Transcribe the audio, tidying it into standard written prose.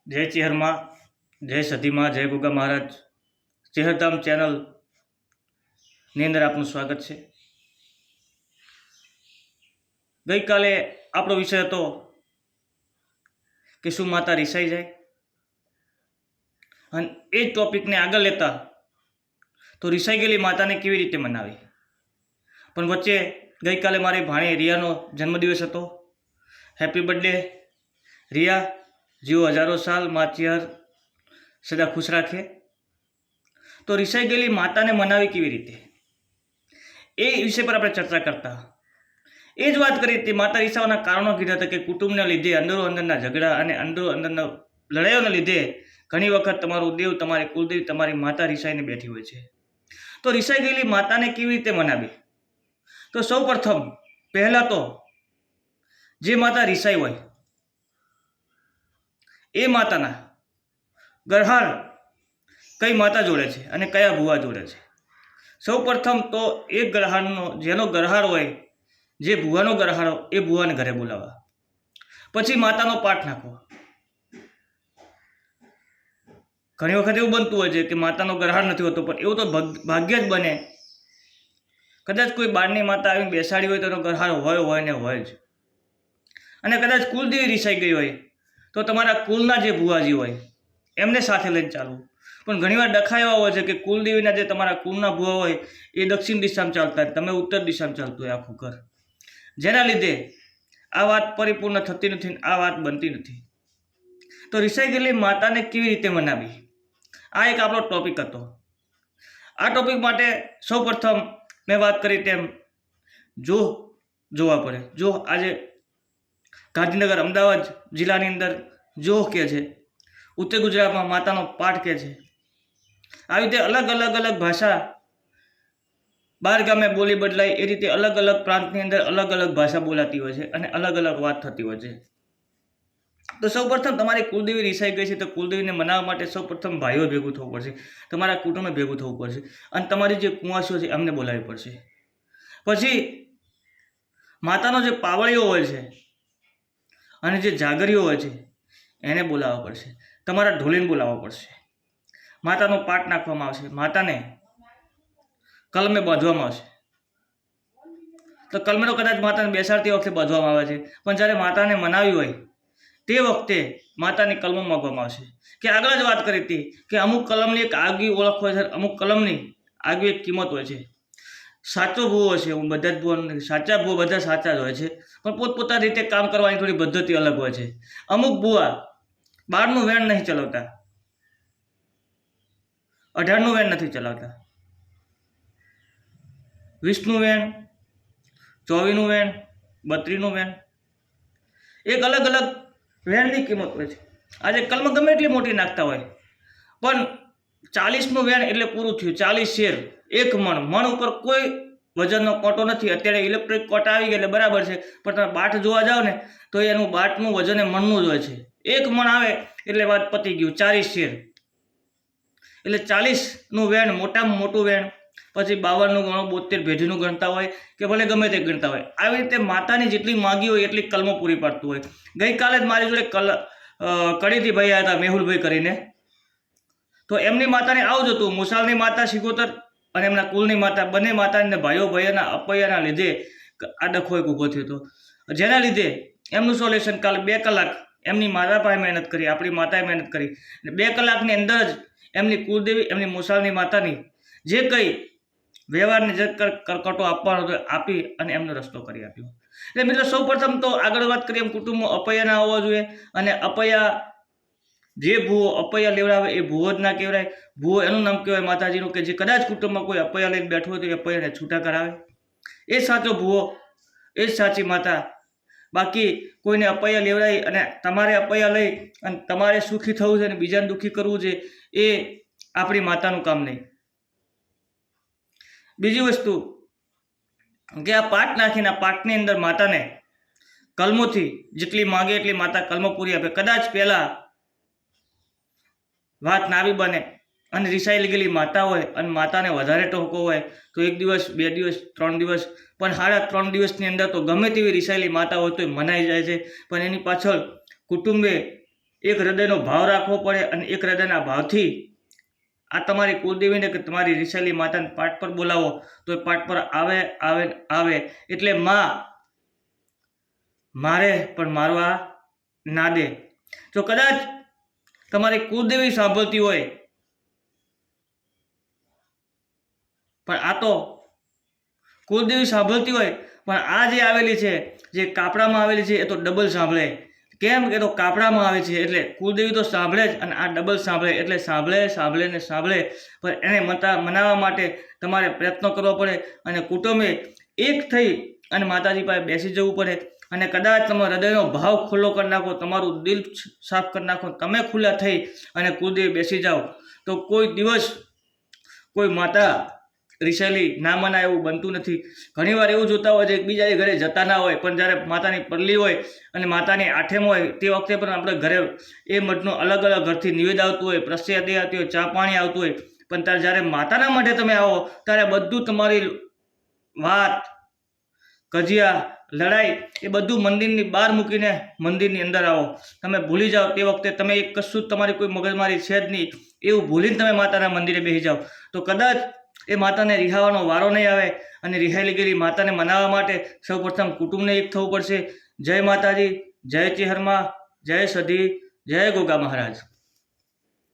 जय चेहरमा, जय सतीमा, जय गुगा महाराज। चेहरधाम चैनल ની અંદર આપનું સ્વાગત છે। ગઈકાલે આપણો વિષય હતો કે શું માતા રિસાઈ જાય, અને એ જ ટોપિકને આગળ લેતા તો રિસાઈ ગયેલી માતાને કેવી રીતે મનાવી। પણ વચ્ચે ગઈકાલે મારી ભાણી રિયાનો જન્મદિવસ હતો। હેપી બર્થડે રિયા, જીવો હજારો સાલ, માચિયાર સદા ખુશ રાખે। તો રિસાઈ ગયેલી માતાને મનાવી કેવી રીતે, એ વિષય પર આપણે ચર્ચા કરતા એ જ વાત કરી હતી। માતા રિસાવાના કારણો કીધા હતા કે કુટુંબના લીધે અંદરો અંદરના ઝઘડા અને અંદરો અંદરના લડાઈઓના લીધે ઘણી વખત તમારું દેવ, તમારી કુલદેવી, તમારી માતા રિસાઈને બેઠી હોય છે। તો રિસાઈ ગયેલી માતાને કેવી રીતે મનાવી? તો સૌ પ્રથમ પહેલાં તો જે માતા રિસાઈ હોય એ માતાના ગરહાર કઈ માતા જોડે છે અને કયા ભુવા જોડે છે। સૌ પ્રથમ તો એ ગરહારનો, જેનો ગરહાર હોય, જે ભુવાનો ગરહાર હોય, એ ભુવાને ઘરે બોલાવવા, પછી માતાનો પાઠ નાખવો। ઘણી વખત એવું બનતું હોય છે કે માતાનો ગરહાર નથી હોતો, પણ એવું તો ભાગ્ય જ બને, કદાચ કોઈ બારની માતા આવીને બેસાડી હોય તો એનો ગરહાર હોય ને હોય જ। અને કદાચ કુલદેવી રિસાઈ ગઈ હોય તો તમારા કુલના જે ભુવાજી હોય એમને સાથે લઈને ચાલવું। પણ ઘણીવાર ડખા એવા હોય છે કે કુલદેવીના જે તમારા કુલના ભુવા હોય એ દક્ષિણ દિશામાં ચાલતા હોય, તમે ઉત્તર દિશામાં ચાલતું હોય આખું ઘર, જેના લીધે આ વાત પરિપૂર્ણ થતી નથી, આ વાત બનતી નથી। તો રિસાઈ ગયેલી માતાને કેવી રીતે મનાવી, આ એક આપણો ટોપિક હતો। આ ટોપિક માટે સૌ પ્રથમ મેં વાત કરી તેમ જોવા પડે। જો આજે ગાંધીનગર, અમદાવાદ જિલ્લાની અંદર જોહ કહે છે, ઉત્તર ગુજરાતમાં માતાનો પાઠ કહે છે। આવી રીતે અલગ અલગ ભાષા, બાર ગામે બોલી બદલાય એ રીતે અલગ અલગ પ્રાંતની અંદર અલગ અલગ ભાષા બોલાતી હોય છે અને અલગ અલગ વાત થતી હોય છે। તો સૌ પ્રથમ તમારી કુલદેવી રિસાઈ ગઈ છે તો કુલદેવીને મનાવવા માટે સૌ પ્રથમ ભાઈઓ ભેગું થવું પડશે, તમારા કુટુંબે ભેગું થવું પડશે, અને તમારી જે કુંવાસીઓ છે એમને બોલાવવી પડશે। પછી માતાનો જે પાવળીઓ હોય છે અને જે જાગરીઓ હોય છે એને બોલાવવા પડશે, તમારા ઢોલીને બોલાવવા પડશે। માતાનો પાઠ નાખવામાં આવશે, માતાને કલમે બાંધવામાં આવશે। તો કલમે તો કદાચ માતાને બેસાડતી વખતે બાંધવામાં આવે છે, પણ જ્યારે માતાને મનાવી હોય તે વખતે માતાની કલમો માગવામાં આવશે। કે આગળ જ વાત કરી હતી કે અમુક કલમની એક આગવી ઓળખ હોય છે, અમુક કલમની આગવી એક કિંમત હોય છે। સાચો ભૂવો છે, હું બધા જ ભૂવો, સાચા ભૂવો બધા સાચા જ હોય છે, પણ પોતપોતાની રીતે કામ કરવાની થોડી પદ્ધતિ અલગ હોય છે। અમુક ભૂવા 12નું વેણ નહીં ચલાવતા, 18નું વેણ નથી ચલાવતા, 20નું વેણ, 24નું વેણ, 32નું વેણ, એક અલગ અલગ વેણની કિંમત હોય છે। આજે કલમ ગમે એટલી મોટી નાખતા હોય, પણ 40નું વેણ એટલે પૂરું થયું, 40 શેર, 1 મણ, મણ ઉપર કોઈ વજનનો કોટો નથી। અત્યારે ઇલેક્ટ્રિક કોટા આવી ગયા એટલે બરાબર છે, પણ તમે બાટ જોવા જાઓ ને તો એનું બાટનું વજન એ મણનું જ હોય છે। 1 મણ આવે એટલે વાત પતી ગયું, 40 શેર એટલે 40નું વેણ મોટામાં મોટું વેણ। પછી 52નું ગણો, 72 ભેઢીનું ગણતા હોય કે ભલે ગમે તે ગણતા હોય, આવી રીતે માતાની જેટલી માગી હોય એટલી કલમો પૂરી પાડતું હોય। ગઈકાલે જ મારી જોડે કડીથી ભાઈ આવ્યા હતા, મેહુલભાઈ કરીને, તો એમની માતાને આવું જ હતું। મુસાલની માતા સિગોતર અને એમના કુલની માતા, બંને માતાને ભાઈઓના અપૈયાના લીધે આ ડખો એક ઊભો થયો હતો, જેના લીધે એમનું સોલ્યુશન કાલે 2 કલાક એમની માતા પાસે મહેનત કરી, આપણી માતાએ મહેનત કરી, અને 2 કલાકની અંદર જ એમની કુલદેવી, એમની મુસાલની માતાની જે કંઈ વ્યવહારની જે કરકટો આપવાનો હતો આપી અને એમનો રસ્તો કરી આપ્યો। એટલે મિત્રો સૌ પ્રથમ તો આગળ વાત કરીએ એમ કુટુંબમાં અપૈયા ના હોવા જોઈએ, અને અપૈયા જે ભૂવો અપૈયા લેવડાવે એ ભૂવો જ ના કહેવાય। ભૂવો એનું નામ કહેવાય માતાજીનું કે જે કદાચ કુટુંબમાં કોઈ અપૈયા લઈને બેઠો હોય તો એ અપૈયાને છૂટા કરાવે, એ સાચો ભૂવો, એ જ સાચી માતા। બાકી કોઈને અપૈયા લેવડાવી અને તમારે અપૈયા લઈ અને તમારે સુખી થવું છે અને બીજાને દુઃખી કરવું છે, એ આપણી માતાનું કામ નહીં। બીજી વસ્તુ કે આ પાઠ નાખીને આ પાઠની અંદર માતાને કલમોથી જેટલી માગે એટલી માતા કલમો પૂરી આપે। કદાચ પહેલાં વાત નાવી બને અને રિસાઈ ગયેલી માતા હોય અને માતાને વધારે ટોકો હોય તો 1 દિવસ, 2 દિવસ, 3 દિવસ, પણ 3.5 દિવસની અંદર તો ગમે તેવી રિસાયેલી માતા હોય તો મનાઈ જાય છે। પણ એની પાછળ કુટુંબે એક હૃદયનો ભાવ રાખવો પડે અને એક હૃદયના ભાવથી આ તમારી કુળદેવીને કે તમારી રિસાલી માતાને પાઠ પર બોલાવો તો એ પાઠ પર આવે આવે આવે એટલે મારે પણ મારવા ના દે. જો કદાચ તમારી કુળદેવી સાંભળતી હોય પણ આ તો કુળદેવી સાંભળતી હોય પણ આ જે આવેલી છે જે કાપડામાં આવેલી છે એ તો ડબલ સાંભળે. કેમ કે તો કાપડામાં આવે છે એટલે કુળદેવી તો સાંભળે જ અને આ ડબલ સાંભળે એટલે સાંભળે ને સાંભળે. પણ એને મનાવવા માટે તમારે પ્રયત્નો કરવો પડે અને કુટુંબે એક થઈ અને માતાજી પાસે બેસી જવું પડે. અને કદાચ તમે હૃદયનો ભાવ ખુલ્લો કરી નાખો, તમારું દિલ સાફ કરી નાખો, તમે ખુલ્લા થઈ અને કુળદેવી બેસી જાઓ તો કોઈ દિવસ કોઈ માતા રિસાલી ના મનાય એવું બનતું નથી. ઘણીવાર એવું જોતા હોય છે એકબીજાની ઘરે જતા ના હોય પણ જ્યારે માતાની પરલી હોય અને માતાની આઠેમ હોય તે વખતે પણ આપણે ઘરે એ મઠનું અલગ અલગ ઘરથી નિવેદ આવતું હોય, પ્રસાદી આવતી હોય, ચા પાણી આવતું હોય પણ જ્યારે માતાના મઢે તમે આવો ત્યારે બધું તમારી વાત કજિયા લડાઈ એ બધું મંદિરની બહાર મૂકીને મંદિરની અંદર આવો. તમે ભૂલી જાઓ તે વખતે તમે એક કશું તમારી કોઈ મગજમારી છે જ નહીં એવું ભૂલીને તમે માતાના મંદિરે બેસી જાઓ તો કદાચ એ માતાને રિહાવાનો વારો નહીં આવે. અને રિહાઈ ગયેલી માતાને મનાવવા માટે સૌપ્રથમ કુટુંબને એક થવું પડશે. જય માતાજી, જય ચેહરમાં, જય સધી, જય ગોગા મહારાજ.